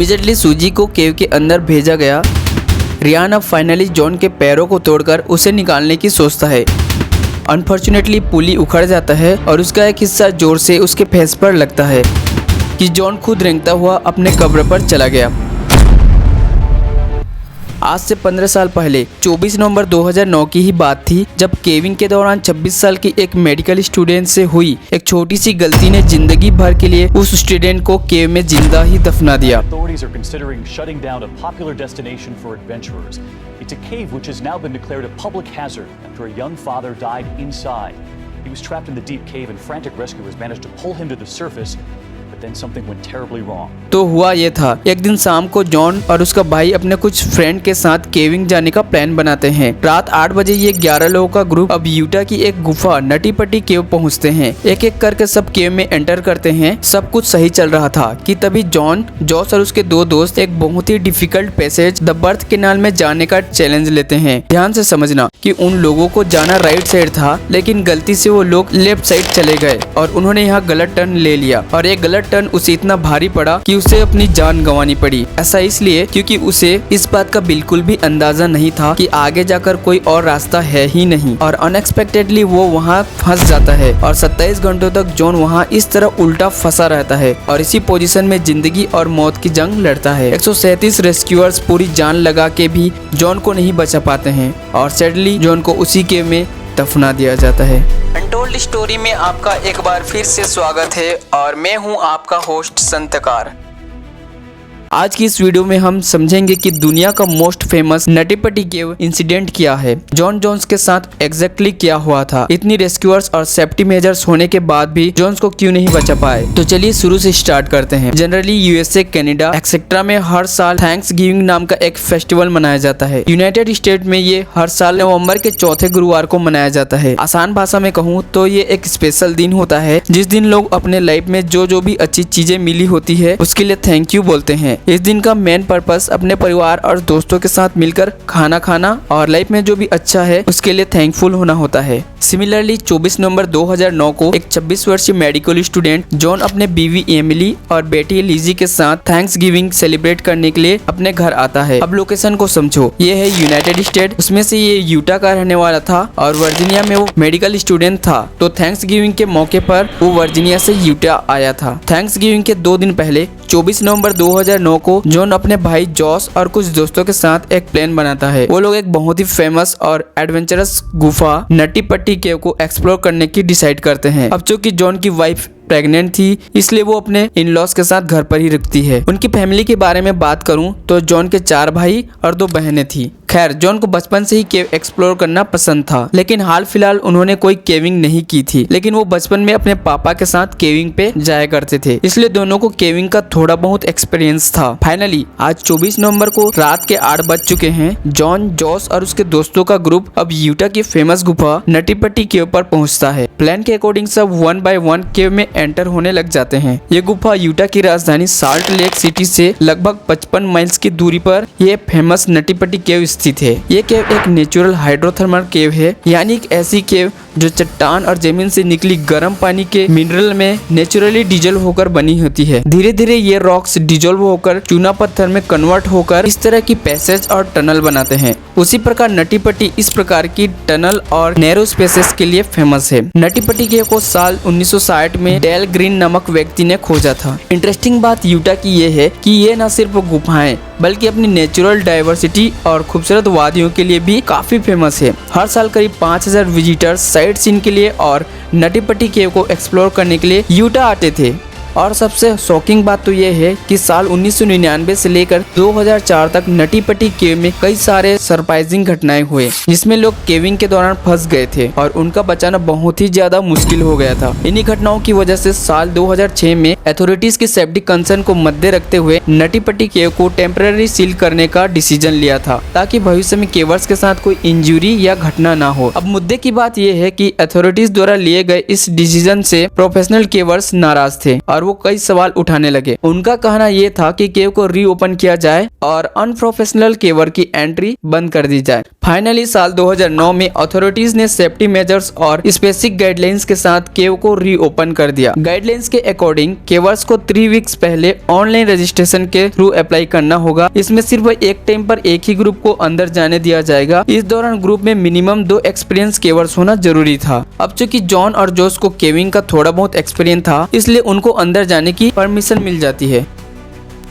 Immediately सूजी को केव के अंदर भेजा गया। रियान अब फाइनली जॉन के पैरों को तोड़कर उसे निकालने की सोचता है। अनफॉर्चुनेटली पुली उखड़ जाता है और उसका एक हिस्सा जोर से उसके फेस पर लगता है कि जॉन खुद रेंगता हुआ अपने कब्र पर चला गया। आज से 15 साल पहले 24 नवंबर 2009 की ही बात थी, जब केविन के दौरान 26 साल की एक मेडिकल स्टूडेंट से हुई एक छोटी सी गलती ने जिंदगी भर के लिए उस स्टूडेंट को केव में जिंदा ही दफना दिया। Authorities are considering shutting down a popular destination for adventurers. It's a cave which has now been declared a public hazard after a young father died inside. He was trapped in the deep cave and frantic rescuers managed to pull him to the surface. Then something went terribly wrong. तो हुआ ये था, एक दिन शाम को John और उसका भाई अपने कुछ फ्रेंड के साथ केविंग जाने का प्लान बनाते हैं। रात 8 बजे ये 11 लोगों का ग्रुप अब यूटा की एक गुफा नटी पट्टी केव पहुंचते हैं। एक एक करके सब केव में एंटर करते हैं। सब कुछ सही चल रहा था कि तभी जॉन, जॉस और उसके 2 दोस्त एक बहुत ही difficult passage the birth canal में जाने का चैलेंज लेते हैं। ध्यान से समझना कि उन लोगों को जाना राइट साइड था, लेकिन गलती से वो लोग लेफ्ट साइड चले गए और उन्होंने यहाँ गलत टर्न ले लिया और एक गलत टर्न उसे इतना भारी पड़ा कि उसे अपनी जान गंवानी पड़ी। ऐसा इसलिए क्योंकि उसे इस बात का बिल्कुल भी अंदाजा नहीं था कि आगे जाकर कोई और रास्ता है ही नहीं और अनएक्सपेक्टेडली वो वहाँ फंस जाता है और 27 घंटों तक जॉन वहाँ इस तरह उल्टा फंसा रहता है और इसी पोजीशन में जिंदगी और मौत की जंग लड़ता है। 137 रेस्क्यूअर्स पूरी जान लगा के भी जॉन को नहीं बचा पाते हैं और सडनली जॉन को उसी केव में दफना दिया जाता है। अनटोल्ड स्टोरी में आपका एक बार फिर से स्वागत है और मैं हूं आपका होस्ट संतकार। आज की इस वीडियो में हम समझेंगे कि दुनिया का मोस्ट फेमस नटी पट्टी केव इंसिडेंट क्या है, जॉन जोन्स के साथ एग्जैक्टली क्या हुआ था, इतनी रेस्क्यूअर्स और सेफ्टी मेजर्स होने के बाद भी जोन्स को क्यों नहीं बचा पाए। तो चलिए शुरू से स्टार्ट करते हैं। जनरली यूएसए, कनाडा एक्सेट्रा में हर साल थैंक्स गिविंग नाम का एक फेस्टिवल मनाया जाता है। यूनाइटेड स्टेट में ये हर साल नवंबर के चौथे गुरुवार को मनाया जाता है। आसान भाषा में कहूँ तो ये एक स्पेशल दिन होता है जिस दिन लोग अपने लाइफ में जो भी अच्छी चीजें मिली होती है उसके लिए थैंक यू बोलते हैं। इस दिन का मेन पर्पस अपने परिवार और दोस्तों के साथ मिलकर खाना खाना और लाइफ में जो भी अच्छा है उसके लिए थैंकफुल होना होता है। सिमिलरली 24 नवंबर 2009 को एक 26 वर्षीय मेडिकल स्टूडेंट जॉन अपने बीवी एमिली और बेटी लिजी के साथ थैंक्स गिविंग सेलिब्रेट करने के लिए अपने घर आता है। अब लोकेशन को समझो, ये है यूनाइटेड स्टेट, उसमें से ये यूटा का रहने वाला था और वर्जीनिया में वो मेडिकल स्टूडेंट था। तो थैंक्स गिविंग के मौके पर वो वर्जीनिया से यूटा आया था। थैंक्स गिविंग के 2 दिन पहले 24 नवंबर 2009 को जॉन अपने भाई जॉस और कुछ दोस्तों के साथ एक प्लान बनाता है। वो लोग एक बहुत ही फेमस और एडवेंचरस गुफा नटी पट्टी केव को एक्सप्लोर करने की डिसाइड करते हैं। अब चूंकि जॉन की वाइफ प्रेग्नेंट थी इसलिए वो अपने इन लॉज के साथ घर पर ही रुकती है। उनकी फैमिली के बारे में बात करूं तो जॉन के 4 भाई और 2 बहनें थी। खैर, जॉन को बचपन से ही केव एक्सप्लोर करना पसंद था, लेकिन हाल फिलहाल उन्होंने कोई केविंग नहीं की थी, लेकिन वो बचपन में अपने पापा के साथ केविंग पे जाया करते थे, इसलिए दोनों को केविंग का थोड़ा बहुत एक्सपीरियंस था। फाइनली आज 24 नवंबर को रात के 8 बज चुके हैं। जॉन, जॉस और उसके दोस्तों का ग्रुप अब यूटा की फेमस गुफा नटी पट्टी केव पर पहुंचता है। प्लान के अकॉर्डिंग सब 1 बाय 1 केव में एंटर होने लग जाते हैं। ये गुफा यूटा की राजधानी साल्ट लेक सिटी से लगभग 55 माइल्स की दूरी पर ये फेमस नटी पट्टी केव स्थित है। ये केव एक नेचुरल हाइड्रोथर्मल केव है, यानी एक ऐसी केव जो चट्टान और जमीन से निकली गर्म पानी के मिनरल में नेचुरली डिजोल्व होकर बनी होती है। धीरे धीरे ये रॉक्स डिजोल्व होकर चूना पत्थर में कन्वर्ट होकर इस तरह की पैसेज और टनल बनाते हैं। उसी प्रकार नटी पट्टी इस प्रकार की टनल और नैरो स्पेसेस के लिए फेमस है। नटी पट्टी केव को साल 1960 में डेल ग्रीन नामक व्यक्ति ने खोजा था। इंटरेस्टिंग बात यूटा की ये है कि ये न सिर्फ गुफाएं बल्कि अपनी नेचुरल डाइवर्सिटी और खूबसूरत वादियों के लिए भी काफी फेमस है। हर साल करीब 5000 विजिटर्स साइट सीन के लिए और नटी पट्टी केव को एक्सप्लोर करने के लिए यूटा आते थे। और सबसे शॉकिंग बात तो यह है कि साल 1999 से लेकर 2004 तक नटी पट्टी केव में कई सारे सरप्राइजिंग घटनाएं हुए जिसमें लोग केविंग के दौरान फंस गए थे और उनका बचाना बहुत ही ज्यादा मुश्किल हो गया था। इन्हीं घटनाओं की वजह से साल 2006 में अथॉरिटीज की सेफ्टी कंसर्न को मद्दे रखते हुए नटी पट्टी केव को टेम्पररी सील करने का डिसीजन लिया था ताकि भविष्य में केवर्स के साथ कोई इंजुरी या घटना ना हो। अब मुद्दे की बात यह है कि अथॉरिटीज द्वारा लिए गए इस डिसीजन से प्रोफेशनल केवर्स नाराज थे और और वो कई सवाल उठाने लगे। उनका कहना ये था कि केव को रीओपन किया जाए और अनप्रोफेशनल केवर की एंट्री बंद कर दी जाए। फाइनली साल 2009 में अथॉरिटीज ने सेफ्टी मेजर्स और स्पेसिफिक गाइडलाइंस के साथ केव को रीओपन कर दिया। गाइडलाइंस के अकॉर्डिंग केवर्स को 3 वीक्स पहले ऑनलाइन रजिस्ट्रेशन के थ्रू अप्लाई करना होगा। इसमें सिर्फ एक टाइम पर एक ही ग्रुप को अंदर जाने दिया जाएगा। इस दौरान ग्रुप में मिनिमम 2 एक्सपीरियंस केवर्स होना जरूरी था। अब चूंकि जॉन और जोश को केविंग का थोड़ा बहुत एक्सपीरियंस था, इसलिए उनको अंदर जाने की परमिशन मिल जाती है।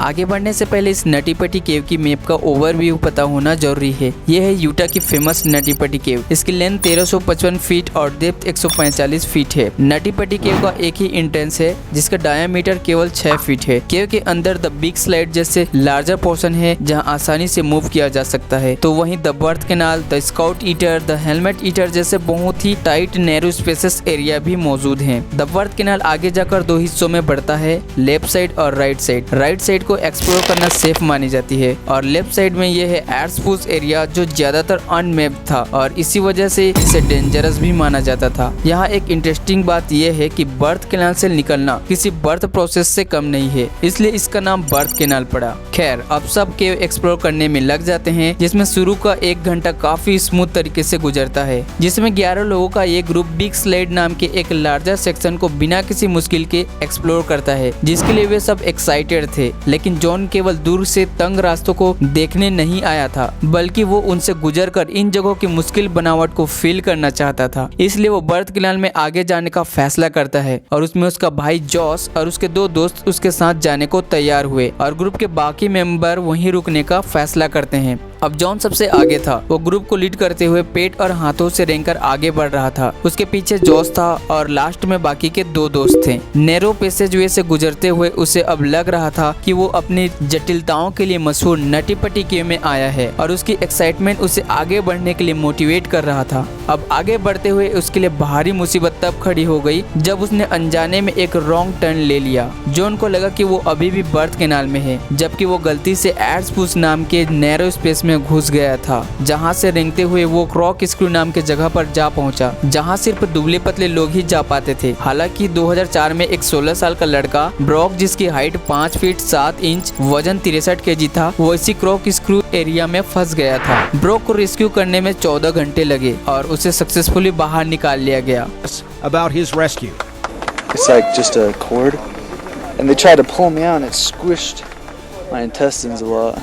आगे बढ़ने से पहले इस नटी पटी केव की मैप का ओवरव्यू पता होना जरूरी है। यह है यूटा की फेमस नटी पटी केव। इसकी लेंथ 1355 फीट और डेप्थ 145 फीट है। नटी पटी केव का एक ही एंट्रेंस है जिसका डायमीटर केवल 6 फीट है। केव के अंदर द बिग स्लाइड जैसे लार्जर पोर्शन है जहां आसानी से मूव किया जा सकता है। तो वहीं the birth canal, the scout eater, the helmet eater जैसे बहुत ही टाइट नैरो स्पेसेस एरिया भी मौजूद हैं। द बर्थ कैनाल आगे जाकर 2 हिस्सों में बढ़ता है, लेफ्ट साइड और राइट साइड। राइट साइड को एक्सप्लोर करना सेफ मानी जाती है और लेफ्ट साइड में यह है एड्सपूस एरिया जो ज्यादातर अनमैप्ड था और इसी वजह से इसे डेंजरस भी माना जाता था। यहाँ एक इंटरेस्टिंग बात यह है कि बर्थ कैनाल से निकलना किसी बर्थ प्रोसेस से कम नहीं है, इसलिए इसका नाम बर्थ कैनाल पड़ा। खैर, अब सब केव एक्सप्लोर करने में लग जाते हैं, जिसमें शुरू का 1 घंटा काफी स्मूथ तरीके से गुजरता है, जिसमें 11 लोगों का ये ग्रुप बिग स्लाइड नाम के एक लार्जर सेक्शन को बिना किसी मुश्किल के एक्सप्लोर करता है, जिसके लिए वे सब एक्साइटेड थे। लेकिन जॉन केवल दूर से तंग रास्तों को देखने नहीं आया था, बल्कि वो उनसे गुजरकर इन जगहों की मुश्किल बनावट को फील करना चाहता था। इसलिए वो बर्थ कैनाल में आगे जाने का फैसला करता है और उसमें उसका भाई जॉस और उसके 2 दोस्त उसके साथ जाने को तैयार हुए और ग्रुप के बाकी मेंबर वहीं रुकने का फैसला करते हैं। अब जॉन सबसे आगे था। वो ग्रुप को लीड करते हुए पेट और हाथों से रेंगकर आगे बढ़ रहा था। उसके पीछे जॉस था और लास्ट में बाकी के 2 दोस्त थे। नैरो पैसेजवे से गुजरते हुए उसे अब लग रहा था कि वो अपनी जटिलताओं के लिए मशहूर नटी पटी केव में आया है और उसकी एक्साइटमेंट उसे आगे बढ़ने के लिए मोटिवेट कर रहा था। अब आगे बढ़ते हुए उसके लिए भारी मुसीबत तब खड़ी हो गई जब उसने अनजाने में एक रॉन्ग टर्न ले लिया। जॉन को लगा कि वो अभी भी बर्थ कैनाल में है, जबकि वो गलती से एड्सपूस नाम के नैरो स्पेस में घुस गया था, जहां से रेंगते हुए वो क्रॉक स्क्रू नाम के जगह पर जा पहुंचा, जहां सिर्फ दुबले पतले लोग ही जा पाते थे। हालांकि 2004 में एक 16 साल का लड़का ब्रॉक, जिसकी हाइट 5 फीट 7 इंच, वजन 63 केजी था, वो इसी क्रॉक स्क्रू एरिया में फंस गया था। ब्रॉक को रेस्क्यू करने में 14 घंटे लगे और उसे सक्सेसफुली बाहर निकाल लिया गया। About his rescue. It's like just a cord, and they tried to pull me out, and it squished my intestines a lot,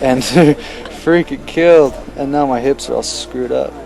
and they're freaking killed, and now my hips are all screwed up.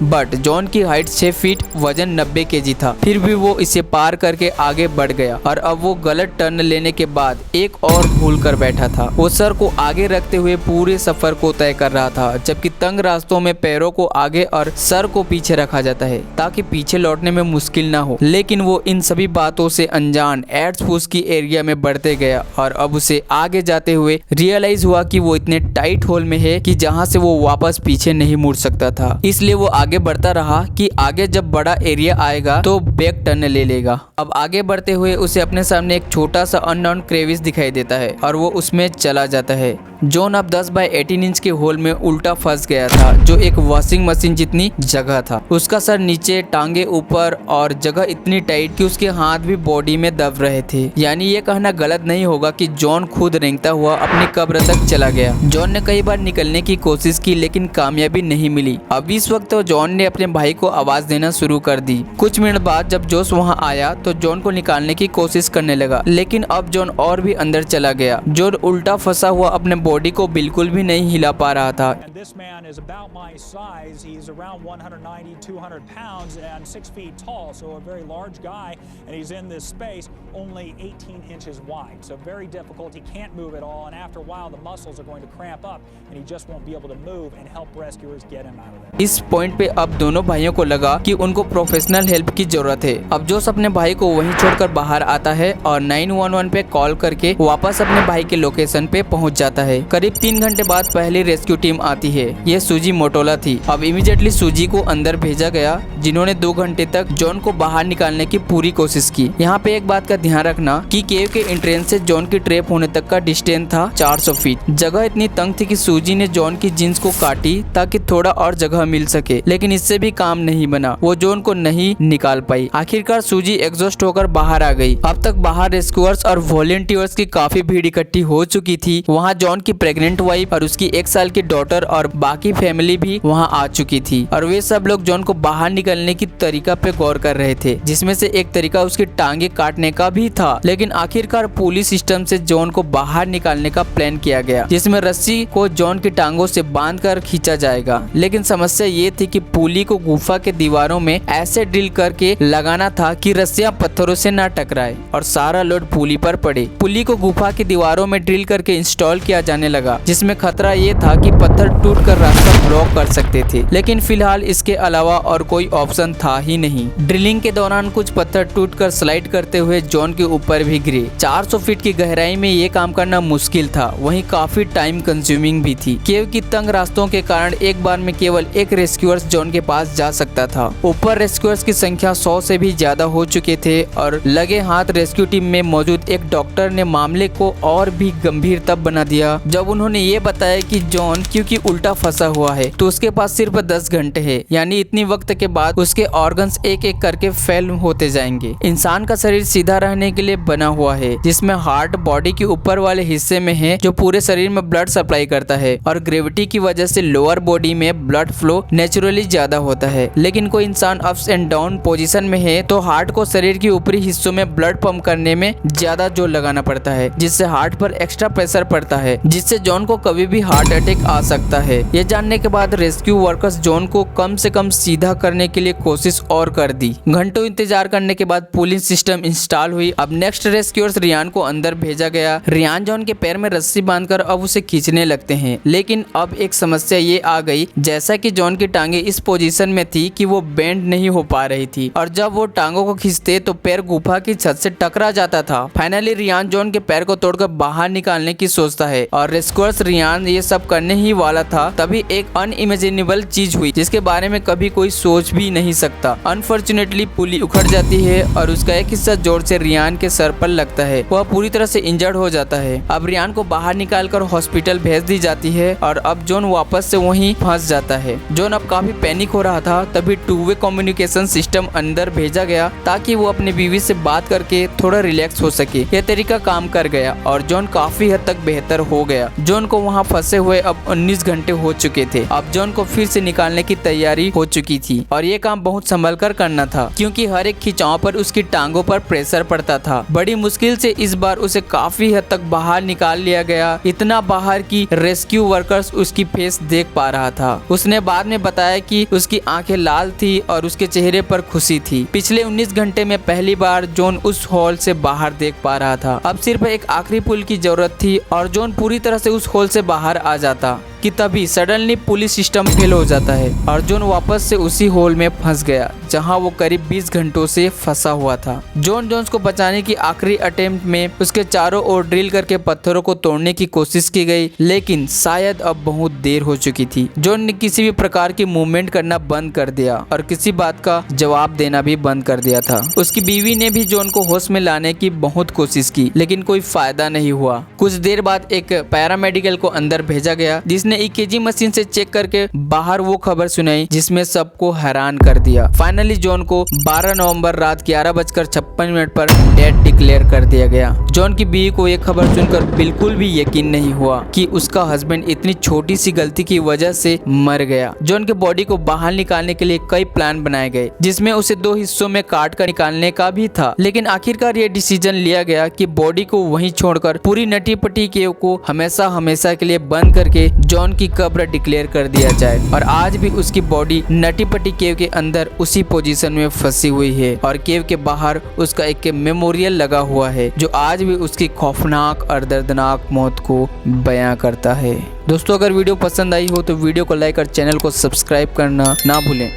But John की height 6 feet, वजन 90 KG था, फिर भी वो इसे पार करके आगे बढ़ गया और अब वो गलत टर्न लेने के बाद एक और भूल कर बैठा था। वो सर को आगे रखते हुए पूरे सफर को तय कर रहा था, जबकि तंग रास्तों में पैरों को आगे और सर को पीछे रखा जाता है ताकि पीछे लौटने में मुश्किल ना हो। लेकिन वो इन सभी बातों से अनजान एड्सपूस की एरिया में बढ़ते गया और अब उसे आगे जाते हुए रियलाइज हुआ कि वो इतने टाइट होल में है कि जहाँ से वो वापस पीछे नहीं मुड़ सकता था। इसलिए वो आगे बढ़ता रहा कि आगे जब बड़ा एरिया आएगा तो बैक टर्न ले लेगा। अब आगे बढ़ते हुए उसे अपने सामने एक छोटा सा अननोन क्रेविस दिखाई देता है और वो उसमें चला जाता है। जॉन अब 10 बाय 18 इंच के होल में उल्टा फंस गया था, जो एक वॉशिंग मशीन जितनी जगह था। उसका सर नीचे, टांगे ऊपर और जगह इतनी टाइट कि उसके हाथ भी बॉडी में दब रहे थे। यानी ये कहना गलत नहीं होगा कि जॉन खुद रेंगता हुआ अपनी कब्र तक चला गया। जॉन ने कई बार निकलने की कोशिश की लेकिन कामयाबी नहीं मिली। अब इस वक्त तो जॉन ने अपने भाई को आवाज देना शुरू कर दी। कुछ मिनट बाद जब जोश वहाँ आया तो जॉन को निकालने की कोशिश करने लगा, लेकिन अब जॉन और भी अंदर चला गया। जॉन उल्टा फंसा हुआ अपने बॉडी को बिल्कुल भी नहीं हिला पा रहा था। This man is about my size. He's around 190, 200 pounds and 6 feet tall, so a very large guy, and he's in this space only 18 inches wide. So very difficult. He can't move at all, and after a while the muscles are going to cramp up and he just won't be able to move and help rescuers get him out of there. इस point पे अब दोनों भाइयों को लगा कि उनको professional help की जरूरत है। अब जोश अपने भाई को वहीं छोड़कर बाहर आता है और 911 पे कॉल करके वापस अपने भाई के लोकेशन पे पहुंच जाता है। है। करीब 3 घंटे बाद पहली रेस्क्यू टीम आती है। यह सूजी मोटोला थी। अब इमीडिएटली सूजी को अंदर भेजा गया, जिन्होंने 2 घंटे तक जॉन को बाहर निकालने की पूरी कोशिश की। यहाँ पे एक बात का ध्यान रखना कि केव के एंट्रेंस से जॉन की ट्रैप होने तक का डिस्टेंस था 400 फीट। जगह इतनी तंग थी कि सूजी ने जॉन की जींस को काटी ताकि थोड़ा और जगह मिल सके, लेकिन इससे भी काम नहीं बना। वो जॉन को नहीं निकाल पाई। आखिरकार सूजी एग्जॉस्ट होकर बाहर आ गई। अब तक बाहर रेस्क्यूअर्स और वॉलंटियर्स की काफी भीड़ इकट्ठी हो चुकी थी। वहाँ जॉन की प्रेग्नेंट वाइफ और उसकी 1 साल की डॉटर और बाकी फैमिली भी वहाँ आ चुकी थी, और वे सब लोग जॉन को बाहर निकलने की तरीका पे गौर कर रहे थे, जिसमें से एक तरीका उसकी टांगे काटने का भी था। लेकिन आखिरकार पुलिस सिस्टम से जॉन को बाहर निकालने का प्लान किया गया, जिसमें रस्सी को जॉन की टांगों से बांधकर खींचा जाएगा। लेकिन समस्या ये थी कि पुली को गुफा के दीवारों में ऐसे ड्रिल करके लगाना था कि रस्सियां पत्थरों से न टकराए और सारा लोड पुली पर पड़े। पुली को गुफा की दीवारों में ड्रिल करके इंस्टॉल किया जाने लगा, जिसमें खतरा ये था कि पत्थर टूटकर रास्ता ब्लॉक कर सकते थे। लेकिन फिलहाल इसके अलावा और कोई ऑप्शन था ही नहीं। ड्रिलिंग के दौरान कुछ पत्थर टूटकर स्लाइड करते हुए जॉन के ऊपर भी गिरे। 400 फीट की गहराई में ये काम करना मुश्किल था, वहीं काफी टाइम कंज्यूमिंग भी थी। केव की तंग रास्तों के कारण एक बार में केवल एक रेस्क्यूअर्स जॉन के पास जा सकता था। ऊपर रेस्क्यूअर्स की संख्या 100 से भी ज्यादा हो चुके थे, और लगे हाथ रेस्क्यू टीम में मौजूद एक डॉक्टर ने मामले को और भी गंभीर तब बना दिया जब उन्होंने ये बताया कि जॉन क्योंकि उल्टा फंसा हुआ है तो उसके पास सिर्फ 10 घंटे है, यानी इतनी वक्त के बाद उसके ऑर्गन्स एक एक करके फेल होते जाएंगे। इंसान का शरीर सीधा रहने के लिए बना हुआ है, जिसमें हार्ट बॉडी के ऊपर वाले हिस्से में है जो पूरे शरीर में ब्लड सप्लाई करता है, और ग्रेविटी की वजह से लोअर बॉडी में ब्लड फ्लो नेचुरली ज्यादा होता है। लेकिन कोई इंसान अप्स एंड डाउन पोजीशन में है तो हार्ट को शरीर के ऊपरी हिस्सों में ब्लड पंप करने में ज्यादा जोर लगाना पड़ता है, जिससे हार्ट पर एक्स्ट्रा प्रेशर पड़ता है, जिससे जॉन को कभी भी हार्ट अटैक आ सकता है। ये जानने के बाद रेस्क्यू वर्कर्स जॉन को कम से कम सीधा करने के लिए कोशिश और कर दी। घंटों इंतजार करने के बाद पुलिस सिस्टम इंस्टॉल हुई। अब नेक्स्ट रेस्क्यूअर्स रियान को अंदर भेजा गया। रियान जॉन के पैर में रस्सी बांधकर अब उसे खींचने लगते हैं, लेकिन अब एक समस्या ये आ गई, जैसा कि जॉन की टांगे इस पोजीशन में थी कि वो बेंड नहीं हो पा रही थी, और जब वो टांगों को खींचते तो पैर गुफा की छत से टकरा जाता था। फाइनली रियान जॉन के पैर को तोड़कर बाहर निकालने की सोचता है, और रेस्क्यूअर्स रियान ये सब करने ही वाला था तभी एक अनइमेजिनेबल चीज हुई जिसके बारे में कभी कोई सोच भी नहीं सकता। अनफॉर्चुनेटली पुली उखड़ जाती है और उसका एक हिस्सा जोर से रियान के सर पर लगता है। वह पूरी तरह से इंजर्ड हो जाता है। अब रियान को बाहर निकालकर हॉस्पिटल भेज दी जाती है, और अब जॉन वापस से वहीं फंस जाता है। जॉन अब काफी पैनिक हो रहा था, तभी 2-वे कम्युनिकेशन सिस्टम अंदर भेजा गया ताकि वो अपनी बीवी से बात करके थोड़ा रिलैक्स हो सके। यह तरीका काम कर गया और जॉन काफी हद तक बेहतर हो गया। जॉन को वहाँ फंसे हुए अब 19 घंटे हो चुके थे। अब जॉन को फिर से निकालने की तैयारी हो चुकी थी, और ये काम बहुत संभल कर करना था क्योंकि हर एक खिंचाव पर उसकी टांगों पर प्रेशर पड़ता था। बड़ी मुश्किल से इस बार उसे काफी हद तक बाहर निकाल लिया गया, इतना बाहर कि रेस्क्यू वर्कर्स उसकी फेस देख पा रहा था। उसने बाद में बताया कि उसकी आंखें लाल थी और उसके चेहरे पर खुशी थी। पिछले 19 घंटे में पहली बार जॉन उस हॉल से बाहर देख पा रहा था। अब सिर्फ एक आखिरी पुल की जरूरत थी और जॉन पूरी तरह से उस हॉल से बाहर आ जाता कि तभी सडनली पुलिस सिस्टम फेल हो जाता है और जॉन वापस से उसी होल में फंस गया जहां वो करीब 20 घंटों से फंसा हुआ था। जॉन जोन्स को बचाने की आखिरी अटेम्प्ट में उसके चारों ओर ड्रिल करके पत्थरों को तोड़ने की कोशिश की गई, लेकिन शायद अब बहुत देर हो चुकी थी। जॉन ने किसी भी प्रकार की मूवमेंट करना बंद कर दिया और किसी बात का जवाब देना भी बंद कर दिया था। उसकी बीवी ने भी जॉन को होश में लाने की बहुत कोशिश की, लेकिन कोई फायदा नहीं हुआ। कुछ देर बाद एक पैरामेडिकल को अंदर भेजा गया जिसने EKG मशीन से चेक करके बाहर वो खबर सुनाई जिसमें सबको हैरान कर दिया। फाइनली जॉन को 12 नवंबर रात 11:56 पर डेड डिक्लेयर कर दिया गया। जॉन की बीवी को ये खबर सुनकर बिल्कुल भी यकीन नहीं हुआ कि उसका हस्बैंड इतनी छोटी सी गलती की वजह से मर गया। जॉन के बॉडी को बाहर निकालने के लिए कई प्लान बनाए गए जिसमें उसे 2 हिस्सों में काट कर निकालने का भी था, लेकिन आखिरकार ये डिसीजन लिया गया कि बॉडी को वहीं छोड़कर पूरी नटी पट्टी केव को हमेशा हमेशा के लिए बंद करके जॉन की कब्र डिक्लेयर कर दिया जाए। और आज भी उसकी बॉडी नटी पट्टी केव के अंदर उसी पोजीशन में फंसी हुई है और केव के बाहर उसका एक मेमोरियल लगा हुआ है जो आज भी उसकी खौफनाक और दर्दनाक मौत को बयां करता है। दोस्तों, अगर वीडियो पसंद आई हो तो वीडियो को लाइक और चैनल को सब्सक्राइब करना ना भूलें।